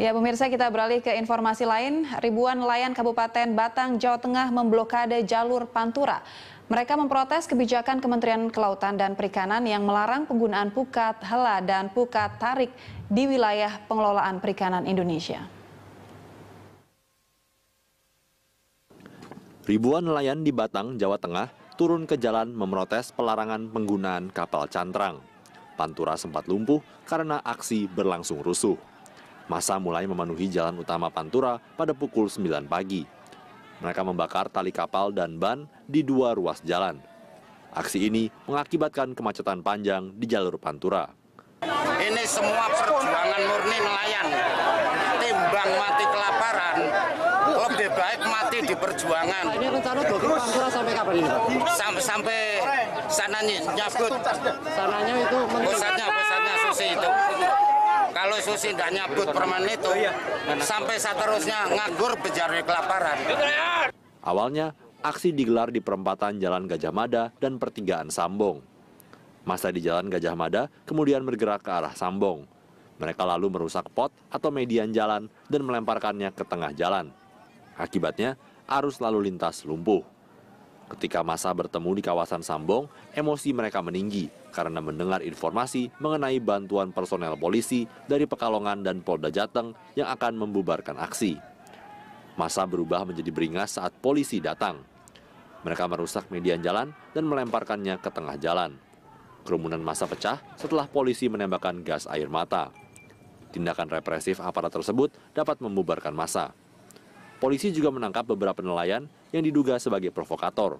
Ya, pemirsa, kita beralih ke informasi lain. Ribuan nelayan Kabupaten Batang, Jawa Tengah memblokade jalur Pantura. Mereka memprotes kebijakan Kementerian Kelautan dan Perikanan yang melarang penggunaan pukat hela dan pukat tarik di wilayah pengelolaan perikanan Indonesia. Ribuan nelayan di Batang, Jawa Tengah turun ke jalan memprotes pelarangan penggunaan kapal cantrang. Pantura sempat lumpuh karena aksi berlangsung rusuh. Massa mulai memenuhi jalan utama Pantura pada pukul 9 pagi. Mereka membakar tali kapal dan ban di 2 ruas jalan. Aksi ini mengakibatkan kemacetan panjang di jalur Pantura. Ini semua perjuangan murni nelayan. Timbang mati kelaparan, lebih baik mati di perjuangan. Ini rencana blokir Pantura sampai kapan ini, Pak? Sampai sananya nyabut. Sananya itu Pusatnya Susi itu. Kalau Susi tidak nyabut permen itu, sampai seterusnya nganggur bejar kelaparan. Awalnya, aksi digelar di perempatan Jalan Gajah Mada dan pertigaan Sambong. Massa di Jalan Gajah Mada kemudian bergerak ke arah Sambong. Mereka lalu merusak pot atau median jalan dan melemparkannya ke tengah jalan. Akibatnya, arus lalu lintas lumpuh. Ketika massa bertemu di kawasan Sambong, emosi mereka meninggi karena mendengar informasi mengenai bantuan personel polisi dari Pekalongan dan Polda Jateng yang akan membubarkan aksi. Massa berubah menjadi beringas saat polisi datang. Mereka merusak median jalan dan melemparkannya ke tengah jalan. Kerumunan massa pecah setelah polisi menembakkan gas air mata. Tindakan represif aparat tersebut dapat membubarkan massa. Polisi juga menangkap beberapa nelayan yang diduga sebagai provokator.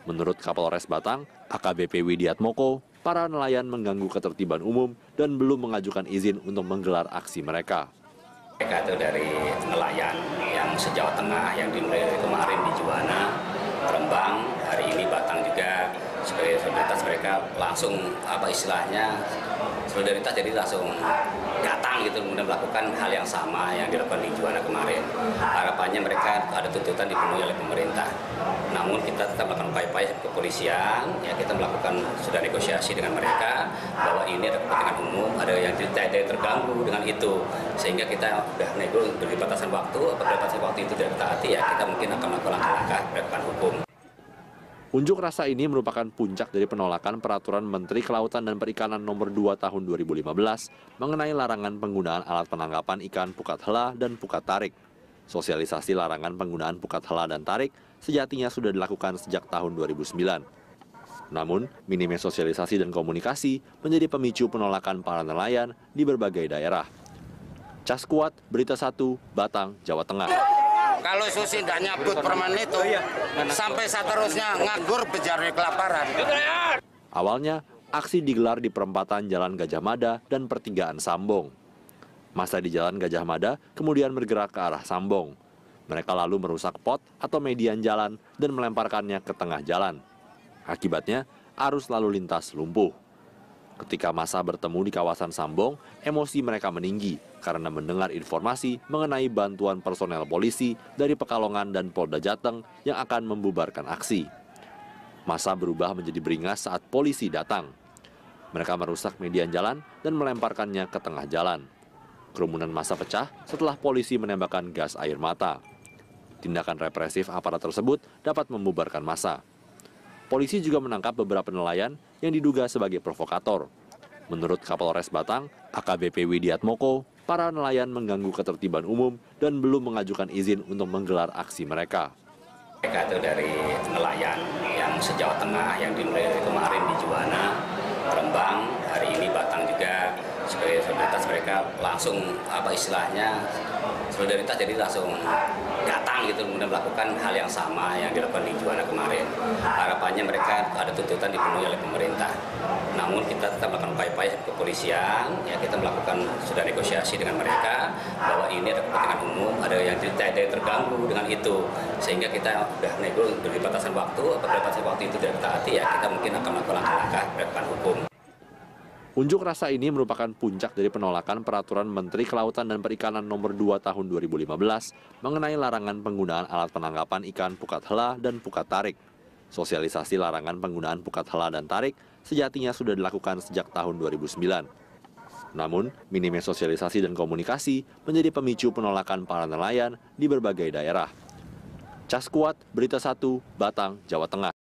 Menurut Kapolres Batang, AKBP Widiatmoko, para nelayan mengganggu ketertiban umum dan belum mengajukan izin untuk menggelar aksi mereka. Mereka itu dari nelayan yang se-Jawa Tengah yang dimulai dari kemarin di Juwana, Rembang, hari ini Batang juga sebagai solidaritas mereka langsung solidaritas jadi langsung datang gitu kemudian melakukan hal yang sama yang dilakukan di Juwana kemarin. Harapannya mereka ada tuntutan dipenuhi oleh pemerintah. Namun kita tetap melakukan upaya-upaya kepolisian, ya kita melakukan sudah negosiasi dengan mereka bahwa ini ada kepentingan umum, ada yang tidak terganggu dengan itu, sehingga kita sudah nego beri batasan waktu. Apabila batasan waktu itu tidak ditaati, ya kita mungkin akan melakukan langkah-langkah penegakan hukum. Unjuk rasa ini merupakan puncak dari penolakan Peraturan Menteri Kelautan dan Perikanan Nomor 2 Tahun 2015 mengenai larangan penggunaan alat penangkapan ikan pukat hela dan pukat tarik. Sosialisasi larangan penggunaan pukat hela dan tarik sejatinya sudah dilakukan sejak tahun 2009. Namun, minimnya sosialisasi dan komunikasi menjadi pemicu penolakan para nelayan di berbagai daerah. Cas Kuat, Berita 1, Batang, Jawa Tengah. Kalau Susi tidak nyabut permen itu, sampai seterusnya nganggur bejar kelaparan. Awalnya, aksi digelar di perempatan Jalan Gajah Mada dan pertigaan Sambong. Massa di Jalan Gajah Mada kemudian bergerak ke arah Sambong. Mereka lalu merusak pot atau median jalan dan melemparkannya ke tengah jalan. Akibatnya, arus lalu lintas lumpuh. Ketika massa bertemu di kawasan Sambong, emosi mereka meninggi karena mendengar informasi mengenai bantuan personel polisi dari Pekalongan dan Polda Jateng yang akan membubarkan aksi. Massa berubah menjadi beringas saat polisi datang. Mereka merusak median jalan dan melemparkannya ke tengah jalan. Kerumunan massa pecah setelah polisi menembakkan gas air mata. Tindakan represif aparat tersebut dapat membubarkan massa. Polisi juga menangkap beberapa nelayan yang diduga sebagai provokator. Menurut Kapolres Batang, AKBP Widiatmoko, para nelayan mengganggu ketertiban umum dan belum mengajukan izin untuk menggelar aksi mereka. Mereka itu dari nelayan yang se-Jawa Tengah yang dimulai dari kemarin di Juwana, Rembang, hari ini Batang juga sebagai solidaritas mereka langsung solidaritas jadi langsung datang gitu kemudian melakukan hal yang sama yang dilakukan di Juwana kemarin. Harapannya mereka ada tuntutan dipenuhi oleh pemerintah. Namun kita tetap melakukan upaya-upaya kepolisian, ya kita melakukan sudah negosiasi dengan mereka bahwa ini ada kepentingan umum, ada yang tidak terganggu dengan itu, sehingga kita sudah nego beri batasan waktu. Apabila batasan waktu itu tidak ditaati, ya kita mungkin akan melakukan langkah-langkah penegakan hukum. Unjuk rasa ini merupakan puncak dari penolakan Peraturan Menteri Kelautan dan Perikanan Nomor 2 Tahun 2015 mengenai larangan penggunaan alat penangkapan ikan pukat hela dan pukat tarik. Sosialisasi larangan penggunaan pukat hela dan tarik sejatinya sudah dilakukan sejak tahun 2009. Namun, minimnya sosialisasi dan komunikasi menjadi pemicu penolakan para nelayan di berbagai daerah. Cas Kuat, Berita 1, Batang, Jawa Tengah.